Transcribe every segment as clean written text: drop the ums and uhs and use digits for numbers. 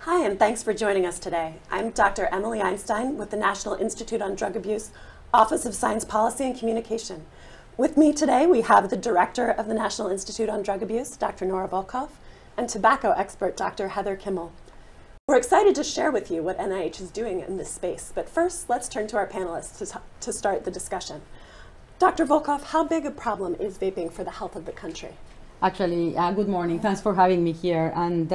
Hi, and thanks for joining us today. I'm Dr. Emily Einstein with the National Institute on Drug Abuse, Office of Science Policy and Communication. With me today, we have the Director of the National Institute on Drug Abuse, Dr. Nora Volkow, and tobacco expert, Dr. Heather Kimmel. We're excited to share with you what NIH is doing in this space, but first, let's turn to our panelists to start the discussion. Dr. Volkow, how big a problem is vaping for the health of the country? Actually, good morning. Thanks for having me here. And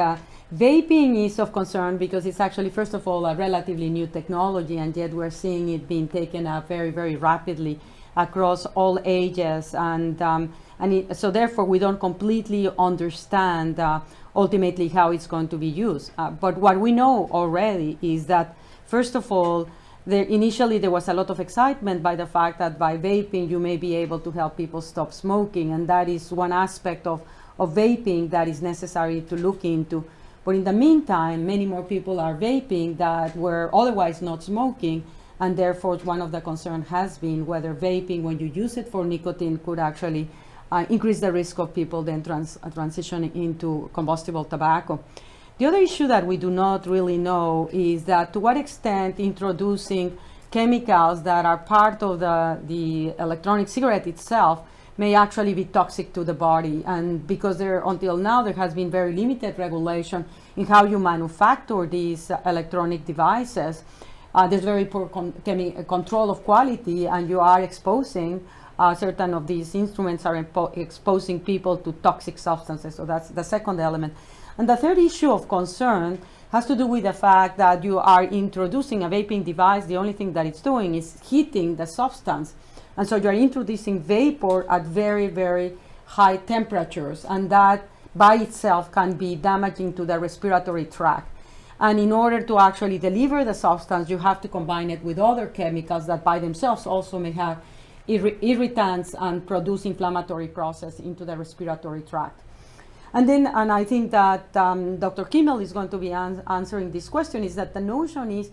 vaping is of concern because it's actually, first of all, a relatively new technology, and yet we're seeing it being taken up very, very rapidly across all ages. So therefore, we don't completely understand ultimately how it's going to be used. But what we know already is that, first of all, initially there was a lot of excitement by the fact that by vaping you may be able to help people stop smoking, and that is one aspect of vaping that is necessary to look into. But in the meantime, many more people are vaping that were otherwise not smoking, and therefore one of the concerns has been whether vaping, when you use it for nicotine, could actually increase the risk of people then transitioning into combustible tobacco. The other issue that we do not really know is that to what extent introducing chemicals that are part of the electronic cigarette itself may actually be toxic to the body. And because until now there has been very limited regulation in how you manufacture these electronic devices, there's very poor control of quality, and you are exposing certain of these instruments are exposing people to toxic substances. So that's the second element. And the third issue of concern has to do with the fact that you are introducing a vaping device. The only thing that it's doing is heating the substance. And so you're introducing vapor at very, very high temperatures. And that by itself can be damaging to the respiratory tract. And in order to actually deliver the substance, you have to combine it with other chemicals that by themselves also may have irritants and produce inflammatory process into the respiratory tract. And I think that Dr. Kimmel is going to be answering this question, is that the notion is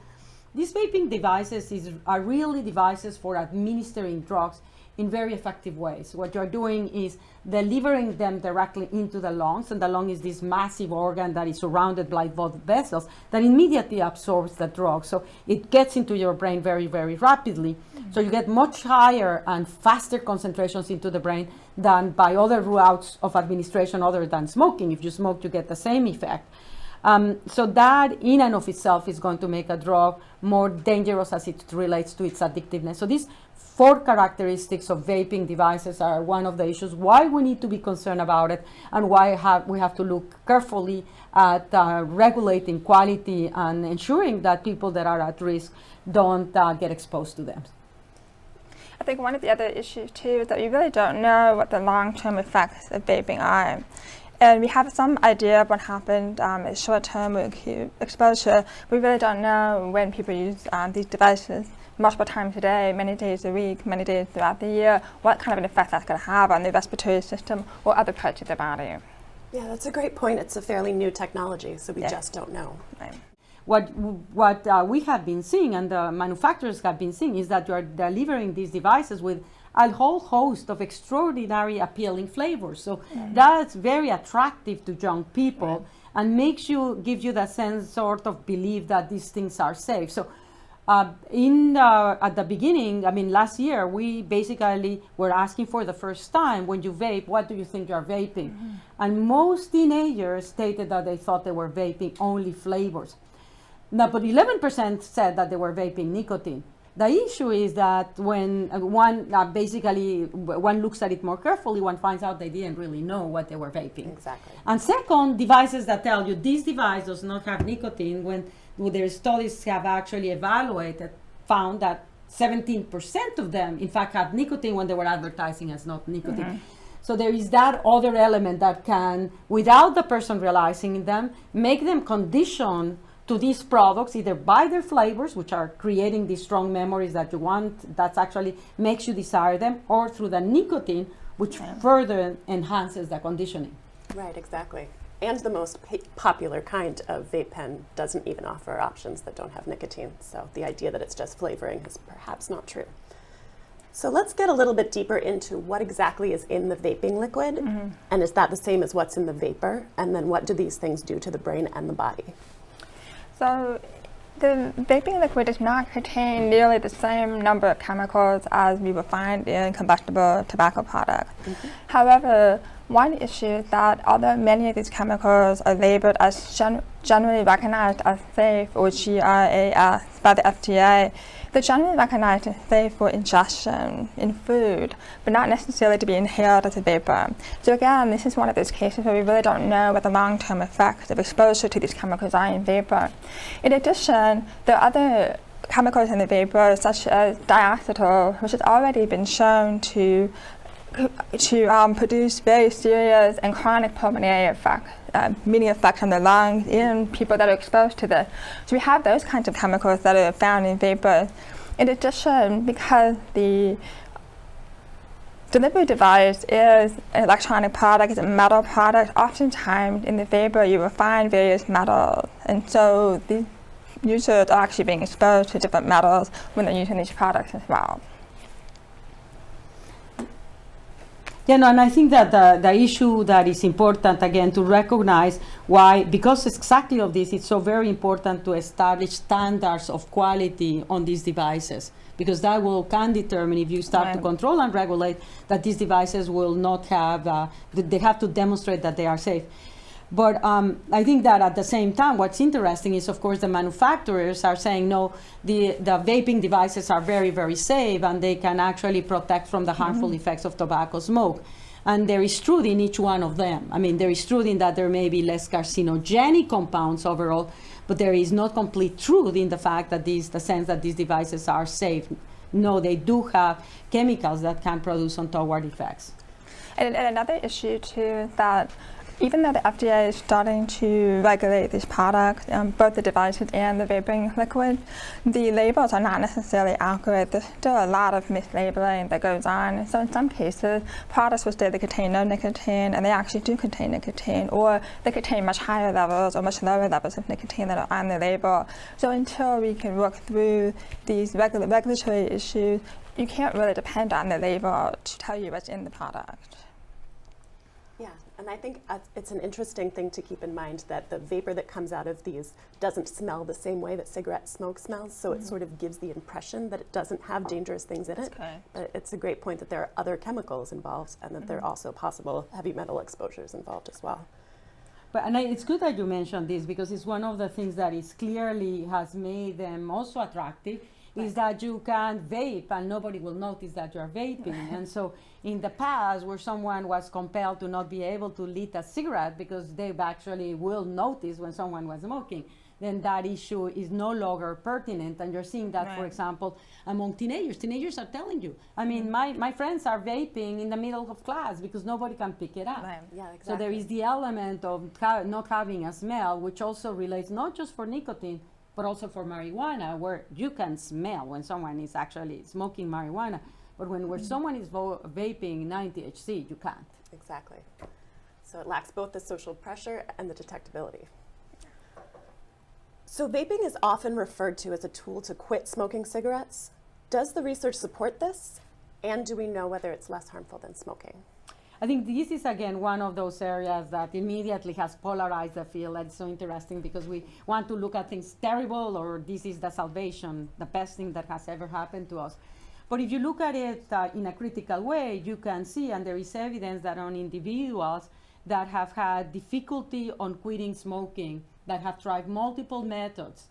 these vaping devices are really devices for administering drugs in very effective ways. What you're doing is delivering them directly into the lungs, and the lung is this massive organ that is surrounded by blood vessels that immediately absorbs the drug. So it gets into your brain very, very rapidly. Mm-hmm. So you get much higher and faster concentrations into the brain than by other routes of administration other than smoking. If you smoke, you get the same effect. So that in and of itself is going to make a drug more dangerous as it relates to its addictiveness. So these four characteristics of vaping devices are one of the issues why we need to be concerned about it, and why we have to look carefully at regulating quality and ensuring that people that are at risk don't get exposed to them. I think one of the other issues too is that we really don't know what the long-term effects of vaping are. And we have some idea of what happened in short-term exposure. We really don't know when people use these devices multiple times a day, many days a week, many days throughout the year, what kind of an effect that's going to have on the respiratory system or other parts of the body. Yeah, that's a great point. It's a fairly new technology, so we just don't know. Right. What we have been seeing, and the manufacturers have been seeing, is that you are delivering these devices with a whole host of extraordinary appealing flavors. So that's very attractive to young people, and gives you the sense, sort of belief that these things are safe. So at the beginning, last year, we basically were asking for the first time, when you vape, what do you think you're vaping? Mm-hmm. And most teenagers stated that they thought they were vaping only flavors. Now, but 11% said that they were vaping nicotine. The issue is that when one looks at it more carefully, one finds out they didn't really know what they were vaping. Exactly. And second, devices that tell you this device does not have nicotine, when their studies have actually found that 17% of them, in fact, have nicotine when they were advertising as not nicotine. Mm-hmm. So there is that other element that can, without the person realizing them, make them condition to these products, either by their flavors, which are creating these strong memories that you want, that actually makes you desire them, or through the nicotine, which further enhances the conditioning. Right, exactly. And the most popular kind of vape pen doesn't even offer options that don't have nicotine. So the idea that it's just flavoring is perhaps not true. So let's get a little bit deeper into what exactly is in the vaping liquid, and is that the same as what's in the vapor? And then what do these things do to the brain and the body? So the vaping liquid does not contain nearly the same number of chemicals as we would find in combustible tobacco products. However, one issue is that although many of these chemicals are labeled as generally recognized as safe or GRAS by the FDA, they're generally recognized as safe for ingestion in food, but not necessarily to be inhaled as a vapor. So again, this is one of those cases where we really don't know what the long-term effects of exposure to these chemicals are in vapor. In addition, there are other chemicals in the vapor, such as diacetyl, which has already been shown to produce very serious and chronic pulmonary effects, meaning effects on the lungs in people that are exposed to this. So we have those kinds of chemicals that are found in vapors. In addition, because the delivery device is an electronic product, it's a metal product, oftentimes in the vapor you will find various metals. And so these users are actually being exposed to different metals when they're using these products as well. Yeah, no, and I think that the issue that is important, again, to recognize why, because exactly of this, it's so very important to establish standards of quality on these devices, because that can determine, if you start to control and regulate, that these devices will not have, they have to demonstrate that they are safe. But I think that at the same time, what's interesting is, of course, the manufacturers are saying, no, the vaping devices are very, very safe, and they can actually protect from the harmful effects of tobacco smoke. And there is truth in each one of them. I mean, there is truth in that there may be less carcinogenic compounds overall, but there is not complete truth in the fact that the sense that these devices are safe. No, they do have chemicals that can produce untoward effects. And another issue, too, that even though the FDA is starting to regulate these products, both the devices and the vaping liquid, the labels are not necessarily accurate. There's still a lot of mislabeling that goes on. So in some cases, products will say they contain no nicotine, and they actually do contain nicotine, or they contain much higher levels or much lower levels of nicotine that are on the label. So until we can work through these regulatory issues, you can't really depend on the label to tell you what's in the product. Yeah, and I think it's an interesting thing to keep in mind that the vapor that comes out of these doesn't smell the same way that cigarette smoke smells, so it sort of gives the impression that it doesn't have dangerous things in it. Okay. But it's a great point that there are other chemicals involved, and that there are also possible heavy metal exposures involved as well. But it's good that you mentioned this, because it's one of the things that is clearly has made them also attractive, is that you can vape and nobody will notice that you're vaping. And so in the past, where someone was compelled to not be able to lit a cigarette because they actually will notice when someone was smoking, then that issue is no longer pertinent. And you're seeing that, for example, among teenagers. Teenagers are telling you. I mean, my friends are vaping in the middle of class because nobody can pick it up. Right. Yeah, exactly. So there is the element of not having a smell, which also relates not just for nicotine, but also for marijuana, where you can smell when someone is actually smoking marijuana. But when someone is vaping non-THC, you can't. Exactly. So it lacks both the social pressure and the detectability. So vaping is often referred to as a tool to quit smoking cigarettes. Does the research support this? And do we know whether it's less harmful than smoking? I think this is, again, one of those areas that immediately has polarized the field. It's so interesting because we want to look at things terrible, or this is the salvation, the best thing that has ever happened to us. But if you look at it in a critical way, you can see, and there is evidence that on individuals that have had difficulty on quitting smoking, that have tried multiple methods,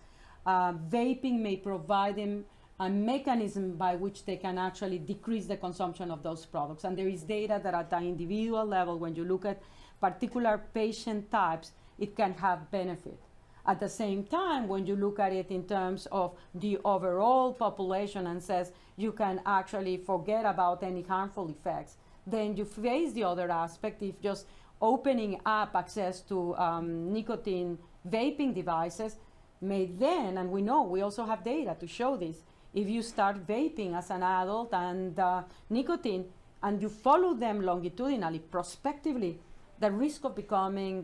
vaping may provide them a mechanism by which they can actually decrease the consumption of those products. And there is data that at the individual level, when you look at particular patient types, it can have benefit. At the same time, when you look at it in terms of the overall population and says you can actually forget about any harmful effects, then you face the other aspect. If just opening up access to nicotine vaping devices may then, and we know, we also have data to show this, if you start vaping as an adult and nicotine, and you follow them longitudinally, prospectively, the risk of becoming,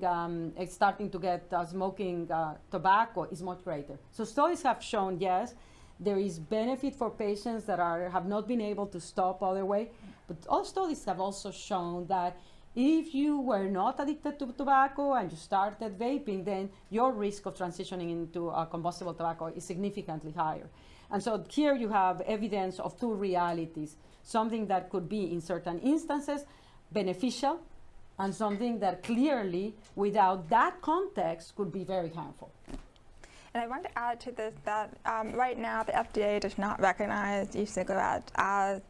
starting to get smoking tobacco is much greater. So studies have shown, yes, there is benefit for patients that have not been able to stop other way, but all studies have also shown that If you were not addicted to tobacco and you started vaping, then your risk of transitioning into combustible tobacco is significantly higher. And so here you have evidence of two realities, something that could be in certain instances beneficial and something that clearly, without that context, could be very harmful. And I want to add to this that right now the FDA does not recognize e-cigarettes as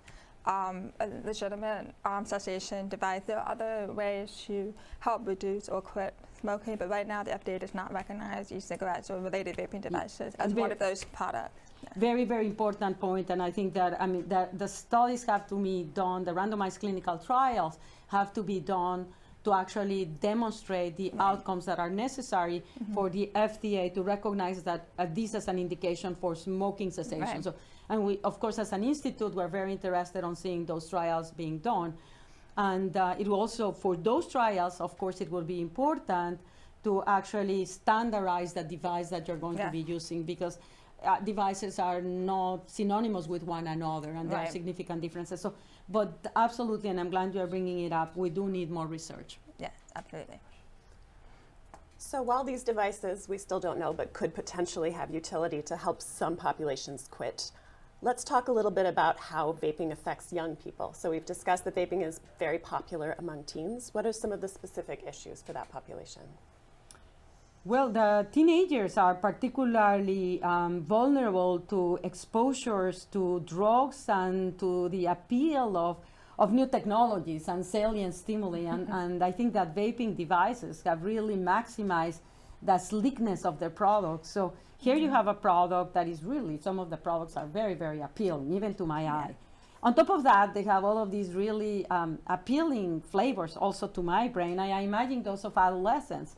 a legitimate cessation device. There are other ways to help reduce or quit smoking, but right now the FDA does not recognize e-cigarettes or related vaping devices as one of those products. Very, very important point, and I think that that the studies have to be done, the randomized clinical trials have to be done to actually demonstrate the outcomes that are necessary for the FDA to recognize that this is an indication for smoking cessation. Right. So, and we, of course, as an institute, we're very interested on seeing those trials being done. And it will also, for those trials, of course, it will be important to actually standardize the device that you're going to be using, because devices are not synonymous with one another, and there are significant differences. So, but absolutely, and I'm glad you're bringing it up, we do need more research. Yes, absolutely. So while these devices, we still don't know, but could potentially have utility to help some populations quit, let's talk a little bit about how vaping affects young people. So we've discussed that vaping is very popular among teens. What are some of the specific issues for that population? Well, the teenagers are particularly vulnerable to exposures to drugs and to the appeal of new technologies and salient stimuli. And I think that vaping devices have really maximized the sleekness of their products. So here you have a product that is really, some of the products are very, very appealing, even to my eye. On top of that, they have all of these really appealing flavors also to my brain. I imagine those of adolescents.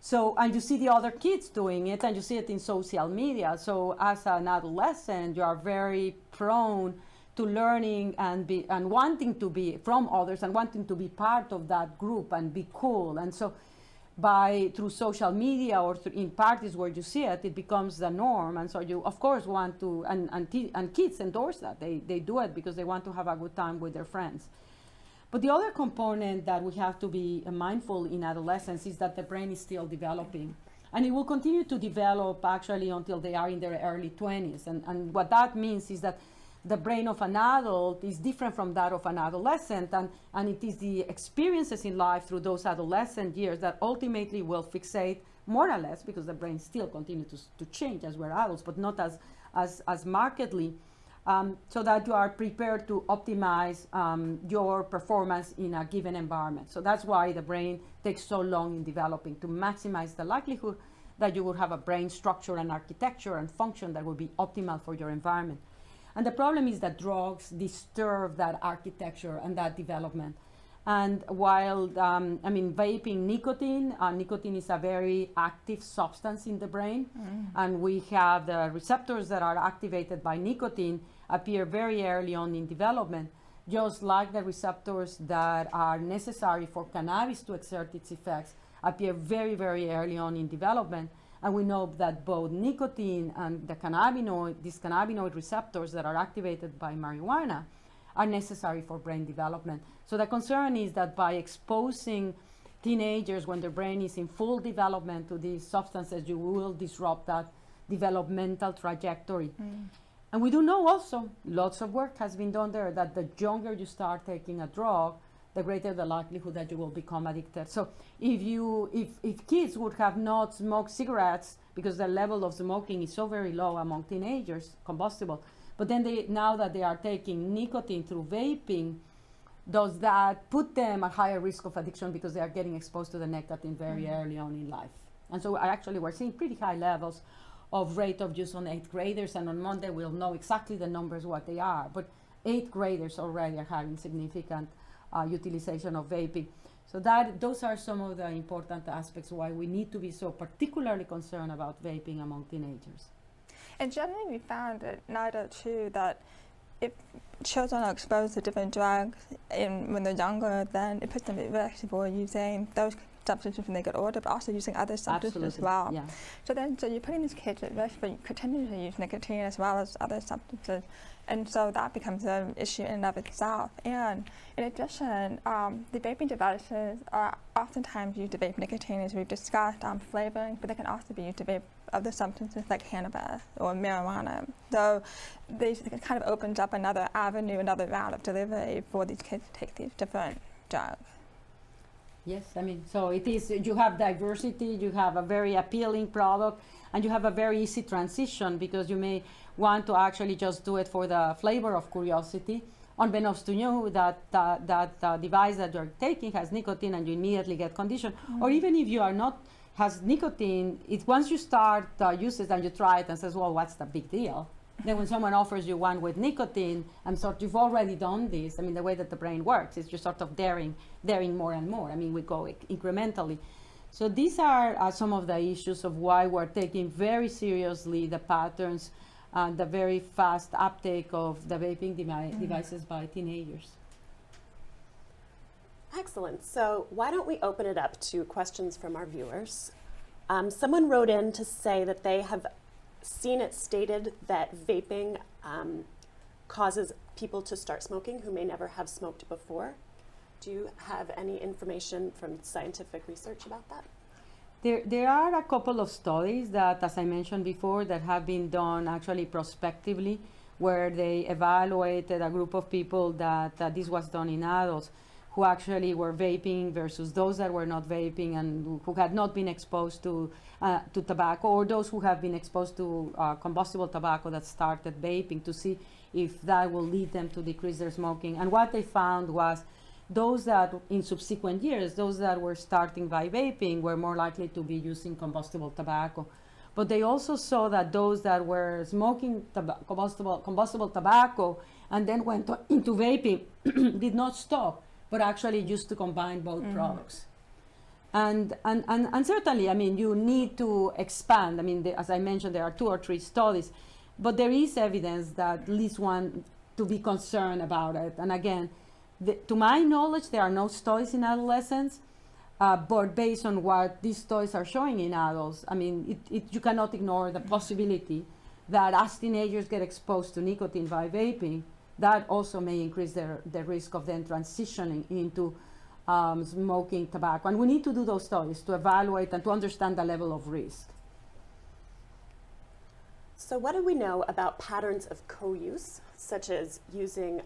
So, and you see the other kids doing it, and you see it in social media. So as an adolescent, you are very prone to learning and wanting to be from others and wanting to be part of that group and be cool. And so through social media or in parties where you see it, it becomes the norm. And so you, of course, want to, and kids endorse that. They do it because they want to have a good time with their friends. But the other component that we have to be mindful in adolescence is that the brain is still developing. And it will continue to develop actually until they are in their early 20s. And what that means is that the brain of an adult is different from that of an adolescent. And it is the experiences in life through those adolescent years that ultimately will fixate more or less, because the brain still continues to change as we're adults, but not as markedly. So that you are prepared to optimize your performance in a given environment. So that's why the brain takes so long in developing, to maximize the likelihood that you will have a brain structure and architecture and function that will be optimal for your environment. And the problem is that drugs disturb that architecture and that development. And while, vaping nicotine is a very active substance in the brain. And we have the receptors that are activated by nicotine appear very early on in development, just like the receptors that are necessary for cannabis to exert its effects appear very, very early on in development. And we know that both nicotine and these cannabinoid receptors that are activated by marijuana are necessary for brain development. So the concern is that by exposing teenagers when their brain is in full development to these substances, you will disrupt that developmental trajectory. And we do know also, lots of work has been done there, that the younger you start taking a drug, the greater the likelihood that you will become addicted. So if kids would have not smoked cigarettes because the level of smoking is so very low among teenagers, combustible, but then now that they are taking nicotine through vaping, does that put them at higher risk of addiction because they are getting exposed to the nicotine very early on in life? And so we're seeing pretty high levels of rate of use on 8th graders, and on Monday we'll know exactly the numbers, what they are. But 8th graders already are having significant utilization of vaping. So those are some of the important aspects why we need to be so particularly concerned about vaping among teenagers. And generally we found at NIDA too that if children are exposed to different drugs when they're younger, then it puts them at risk for using those substances when they get older, but also using other substances as well. Yeah. So you're putting these kids at risk for continuing to use nicotine as well as other substances, and so that becomes an issue in and of itself. And in addition, the vaping devices are oftentimes used to vape nicotine, as we've discussed, flavoring, but they can also be used to vape other substances like cannabis or marijuana. So it kind of opens up another avenue, another route of delivery for these kids to take these different drugs. Yes, I mean, so it is, you have diversity, you have a very appealing product, and you have a very easy transition because you may want to actually just do it for the flavor of curiosity, unbeknownst to you that that device that you're taking has nicotine and you immediately get conditioned. Or even if you are not, has nicotine, it's once you start uses and you try it and says, well, what's the big deal? Then when someone offers you one with nicotine, and you've already done this. I mean, the way that the brain works is you're sort of daring more and more. I mean, we go incrementally. So these are some of the issues of why we're taking very seriously the patterns, the very fast uptake of the vaping devices by teenagers. Excellent. So why don't we open it up to questions from our viewers? Someone wrote in to say that they have seen it stated that vaping causes people to start smoking who may never have smoked before. Do you have any information from scientific research about that? There are a couple of studies that, as I mentioned before, that have been done actually prospectively, where they evaluated a group of people that this was done in adults who actually were vaping versus those that were not vaping and who had not been exposed to tobacco, or those who have been exposed to combustible tobacco that started vaping, to see if that will lead them to decrease their smoking. And what they found was those that in subsequent years, those that were starting by vaping were more likely to be using combustible tobacco. But they also saw that those that were smoking combustible tobacco and then went into vaping did not stop, but actually used to combine both products. And certainly, I mean, you need to expand. I mean, as I mentioned, there are 2 or 3 studies, but there is evidence that leads one to be concerned about it. And again, to my knowledge, there are no studies in adolescents, but based on what these studies are showing in adults, I mean, you cannot ignore the possibility that as teenagers get exposed to nicotine by vaping, that also may increase the risk of them transitioning into smoking tobacco. And we need to do those studies to evaluate and to understand the level of risk. So what do we know about patterns of co-use, such as using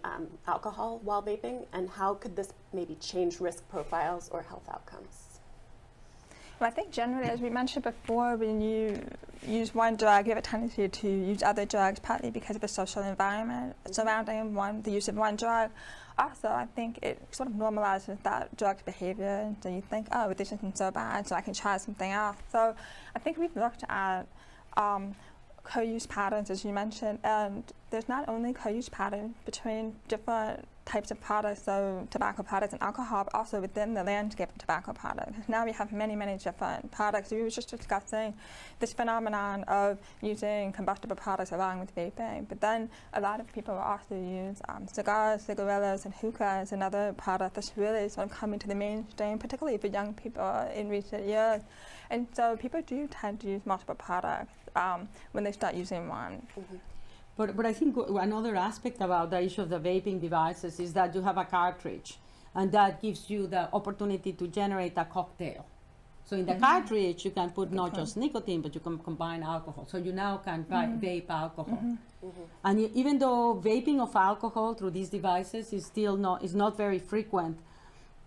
alcohol while vaping, and how could this maybe change risk profiles or health outcomes? Well, I think generally, as we mentioned before, when you use one drug, you have a tendency to use other drugs, partly because of the social environment surrounding the use of one drug. Also, I think it sort of normalizes that drug's behavior, so you think, oh, this isn't so bad, so I can try something else. So I think we've looked at co-use patterns, as you mentioned, and there's not only co-use patterns between different types of products, so tobacco products and alcohol, but also within the landscape of tobacco products. Now we have many, many different products. We were just discussing this phenomenon of using combustible products along with vaping, but then a lot of people also use cigars, cigarillos, and hookahs, and other products that's really sort of coming to the mainstream, particularly for young people in recent years. And so people do tend to use multiple products when they start using one. Mm-hmm. But I think another aspect about the issue of the vaping devices is that you have a cartridge, and that gives you the opportunity to generate a cocktail. So in the cartridge, you can put not just nicotine, but you can combine alcohol. So you now can vape alcohol. And even though vaping of alcohol through these devices is still not very frequent,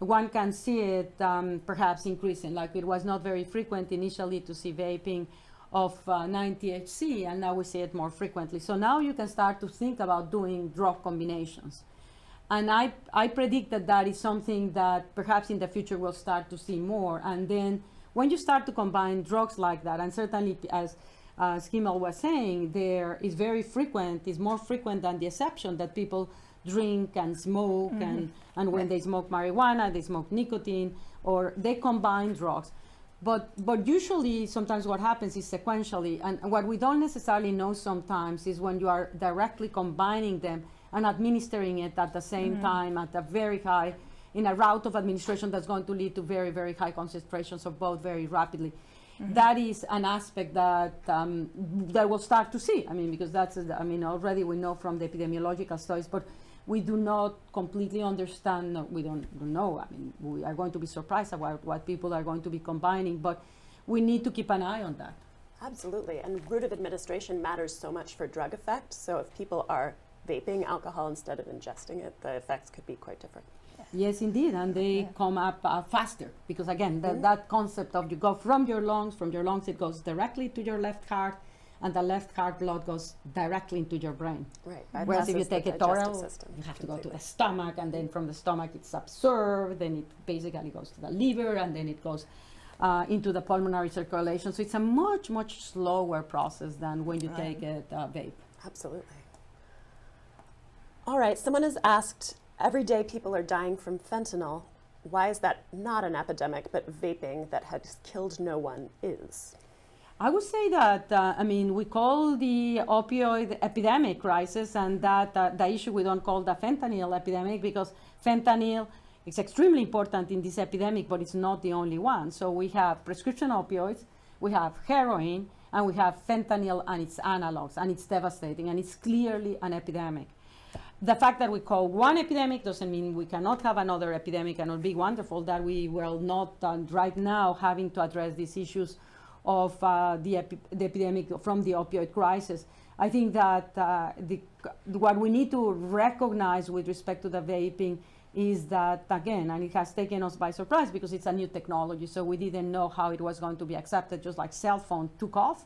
one can see it perhaps increasing. Like it was not very frequent initially to see vaping of non-THC, and now we see it more frequently. So now you can start to think about doing drug combinations. And I predict that is something that perhaps in the future we'll start to see more. And then when you start to combine drugs like that, and certainly as Kimmel was saying, there is very frequent, is more frequent than the exception that people drink and smoke, and when they smoke marijuana, they smoke nicotine, or they combine drugs. But usually, sometimes what happens is sequentially, and what we don't necessarily know sometimes is when you are directly combining them and administering it at the same time at a very high in a route of administration that's going to lead to very, very high concentrations of both very rapidly. That is an aspect that that we'll start to see. I mean, because already we know from the epidemiological studies, but we do not completely understand. No, we don't know. I mean, we are going to be surprised about what people are going to be combining, but we need to keep an eye on that. Absolutely, and route of administration matters so much for drug effect. So if people are vaping alcohol instead of ingesting it, the effects could be quite different. Yes, indeed, and they come up faster because again, that concept of you go from your lungs it goes directly to your left heart, and the left heart blood goes directly into your brain. Right. Whereas if you bypasses take the a digestive oral, system you have to go to completely. the stomach, and then from the stomach it's absorbed, then it basically goes to the liver, and then it goes into the pulmonary circulation. So it's a much, much slower process than when you take a vape. Absolutely. All right, someone has asked, every day people are dying from fentanyl. Why is that not an epidemic, but vaping that has killed no one is? I would say that, we call the opioid epidemic crisis, and that the issue we don't call the fentanyl epidemic, because fentanyl is extremely important in this epidemic, but it's not the only one. So we have prescription opioids, we have heroin, and we have fentanyl and its analogs, and it's devastating, and it's clearly an epidemic. The fact that we call one epidemic doesn't mean we cannot have another epidemic, and it would be wonderful that we will not right now having to address these issues of the epidemic from the opioid crisis. I think that what we need to recognize with respect to the vaping is that, again, and it has taken us by surprise because it's a new technology, so we didn't know how it was going to be accepted. Just like cell phone took off,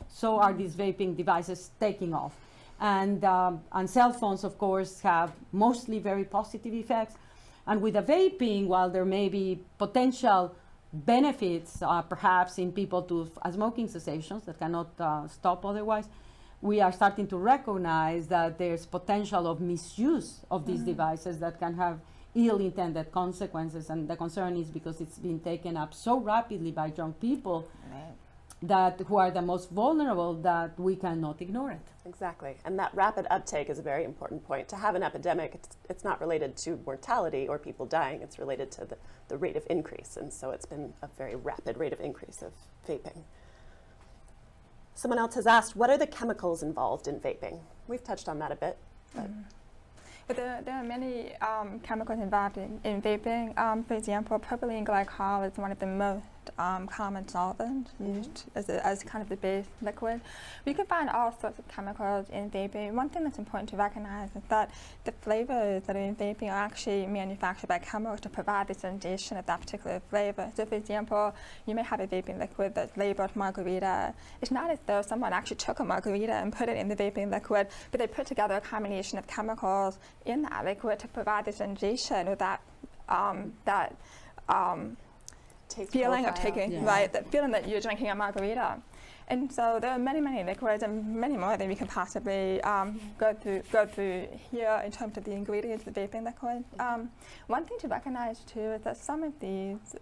so are these vaping devices taking off. And cell phones, of course, have mostly very positive effects. And with the vaping, while there may be potential benefits, perhaps in people to smoking cessations that cannot stop otherwise, we are starting to recognize that there's potential of misuse of these devices that can have ill-intended consequences. And the concern is because it's been taken up so rapidly by young people that who are the most vulnerable, that we cannot ignore it. Exactly, and that rapid uptake is a very important point. To have an epidemic, it's not related to mortality or people dying, it's related to the rate of increase, and so it's been a very rapid rate of increase of vaping. Someone else has asked, what are the chemicals involved in vaping? We've touched on that a bit. But there are many chemicals involved in vaping. For example, propylene glycol is one of the most common solvents used as kind of the base liquid. You can find all sorts of chemicals in vaping. One thing that's important to recognize is that the flavors that are in vaping are actually manufactured by chemicals to provide the sensation of that particular flavor. So for example, you may have a vaping liquid that's labeled margarita. It's not as though someone actually took a margarita and put it in the vaping liquid, but they put together a combination of chemicals in that liquid to provide the sensation of that feeling of taking, right, that feeling that you're drinking a margarita. And so there are many, many liquids and many more that we can possibly go through here in terms of the ingredients of the vaping liquid. One thing to recognize too is that some of these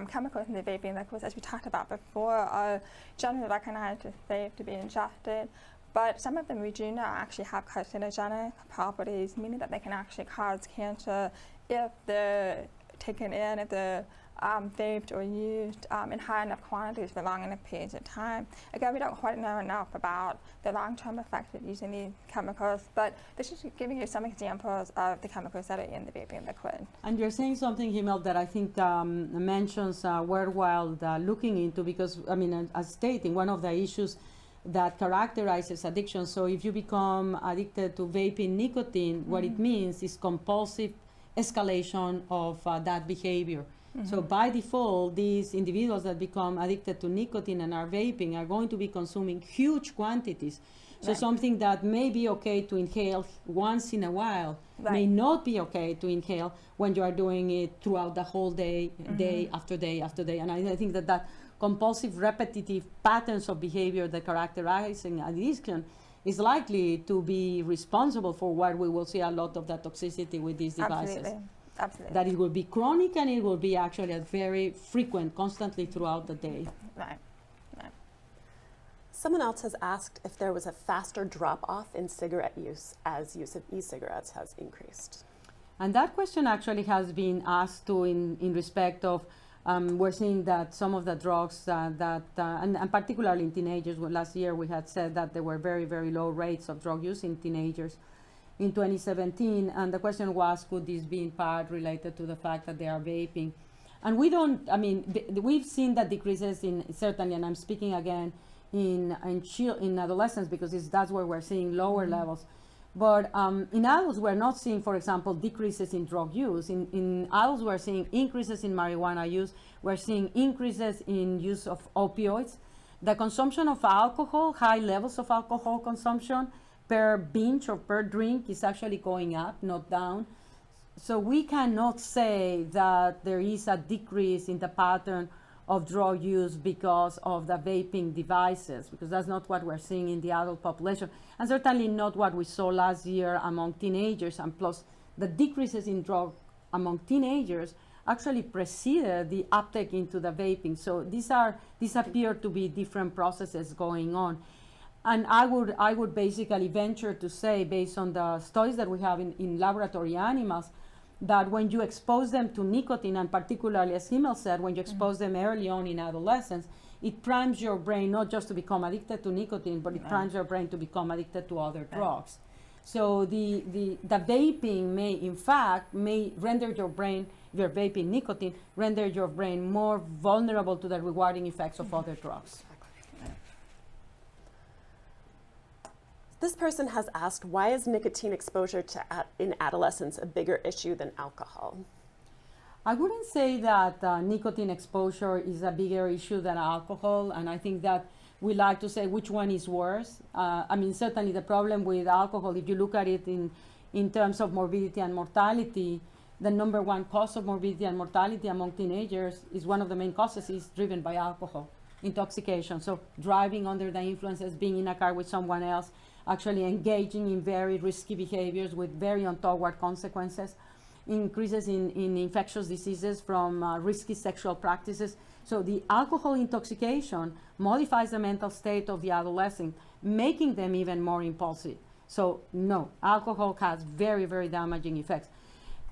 chemicals in the vaping liquids, as we talked about before, are generally recognized as safe to be ingested. But some of them we do know actually have carcinogenic properties, meaning that they can actually cause cancer if they're taken in, if they're vaped or used in high enough quantities for long enough periods of time. Again, we don't quite know enough about the long-term effects of using these chemicals, but this is giving you some examples of the chemicals that are in the vaping liquid. And you're saying something, Kimmel, that I think mentions worthwhile looking into, because, as stating, one of the issues that characterizes addiction. So if you become addicted to vaping nicotine, what it means is compulsive escalation of that behavior. So by default, these individuals that become addicted to nicotine and are vaping are going to be consuming huge quantities. So something that may be okay to inhale once in a while may not be okay to inhale when you are doing it throughout the whole day, day after day after day. And I think that compulsive repetitive patterns of behavior that characterizing addiction is likely to be responsible for what we will see a lot of the toxicity with these devices. Absolutely. That it will be chronic and it will be actually a very frequent, constantly throughout the day. Right. Someone else has asked if there was a faster drop-off in cigarette use as use of e-cigarettes has increased. And that question actually has been asked to in respect of, we're seeing that some of the drugs and particularly in teenagers, last year we had said that there were very, very low rates of drug use in teenagers in 2017. And the question was, could this be in part related to the fact that they are vaping? And we don't, I mean, we've seen that decreases in, certainly, and I'm speaking again, in adolescents, because that's where we're seeing lower levels. But in adults, we're not seeing, for example, decreases in drug use. In adults, we're seeing increases in marijuana use. We're seeing increases in use of opioids. The consumption of alcohol, high levels of alcohol consumption per binge or per drink is actually going up, not down. So we cannot say that there is a decrease in the pattern of drug use because of the vaping devices, because that's not what we're seeing in the adult population, and certainly not what we saw last year among teenagers. And plus, the decreases in drug among teenagers actually preceded the uptake into the vaping. So these appear to be different processes going on. And I would basically venture to say, based on the studies that we have in laboratory animals, that when you expose them to nicotine, and particularly, as Kimmel said, when you expose them early on in adolescence, it primes your brain not just to become addicted to nicotine, but it primes your brain to become addicted to other drugs. So the vaping may render your brain, if you're vaping nicotine, render your brain more vulnerable to the rewarding effects of other drugs. This person has asked, why is nicotine exposure in adolescence a bigger issue than alcohol? I wouldn't say that nicotine exposure is a bigger issue than alcohol, and I think that we like to say which one is worse. I mean, certainly the problem with alcohol, if you look at it in terms of morbidity and mortality, the number one cause of morbidity and mortality among teenagers is one of the main causes is driven by alcohol, intoxication. So driving under the influences, being in a car with someone else, actually engaging in very risky behaviors with very untoward consequences, increases in infectious diseases from risky sexual practices. So the alcohol intoxication modifies the mental state of the adolescent, making them even more impulsive. So no, alcohol has very, very damaging effects.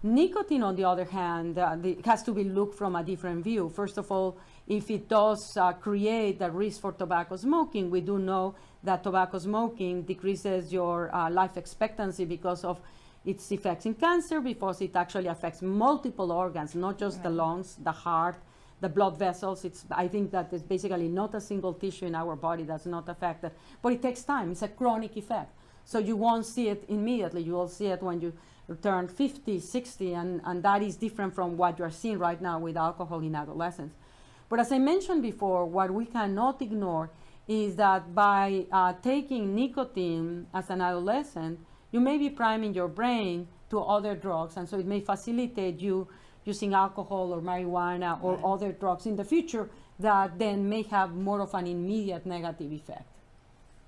Nicotine, on the other hand, has to be looked from a different view. First of all, if it does create a risk for tobacco smoking, we do know that tobacco smoking decreases your life expectancy because of its effects in cancer, because it actually affects multiple organs, not just the lungs, the heart, the blood vessels. I think that there's basically not a single tissue in our body that's not affected. But it takes time. It's a chronic effect. So you won't see it immediately. You will see it when you turn 50, 60, and that is different from what you're seeing right now with alcohol in adolescence. But as I mentioned before, what we cannot ignore is that by taking nicotine as an adolescent, you may be priming your brain to other drugs, and so it may facilitate you using alcohol or marijuana or other drugs in the future that then may have more of an immediate negative effect.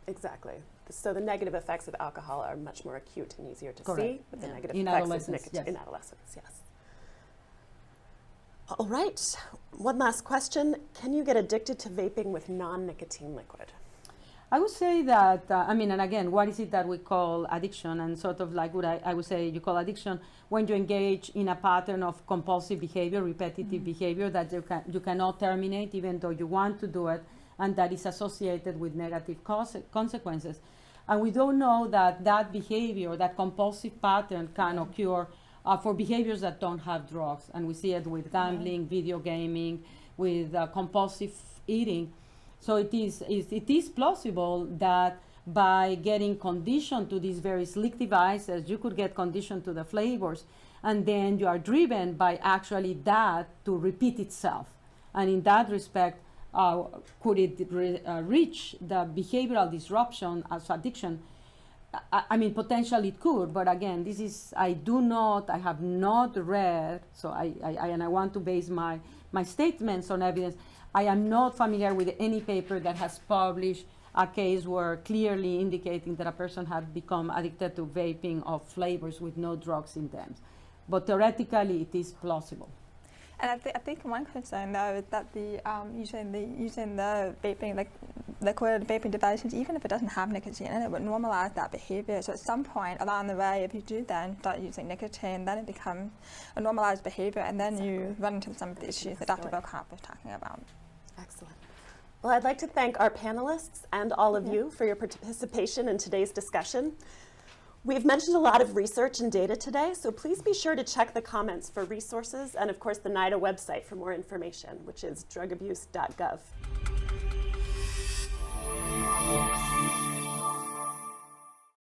Exactly. So the negative effects of alcohol are much more acute and easier to Correct. see, but the negative In effects adolescence, of nicotine yes. in adolescence, yes. All right, one last question. Can you get addicted to vaping with non-nicotine liquid? I would say that, and again, what is it that we call addiction? And sort of like what I would say you call addiction when you engage in a pattern of compulsive behavior, repetitive behavior that you cannot terminate even though you want to do it, and that is associated with negative consequences. And we don't know that behavior, that compulsive pattern can occur for behaviors that don't have drugs. And we see it with gambling, video gaming, with compulsive eating. So it is plausible that by getting conditioned to these very slick devices, you could get conditioned to the flavors, and then you are driven by actually that to repeat itself. And in that respect, could it reach the behavioral disruption as addiction? I mean, potentially it could, but again, I have not read, so I want to base my statements on evidence. I am not familiar with any paper that has published a case where clearly indicating that a person had become addicted to vaping of flavors with no drugs in them. But theoretically, it is plausible. And I think one concern though is that using the vaping, like liquid vaping devices, even if it doesn't have nicotine in it, would normalize that behavior. So at some point along the way, if you do then start using nicotine, then it becomes a normalized behavior, and then you run into some of the issues that Dr. Volkow was talking about. Excellent. Well, I'd like to thank our panelists and all of you for your participation in today's discussion. We've mentioned a lot of research and data today, so please be sure to check the comments for resources and, of course, the NIDA website for more information, which is drugabuse.gov.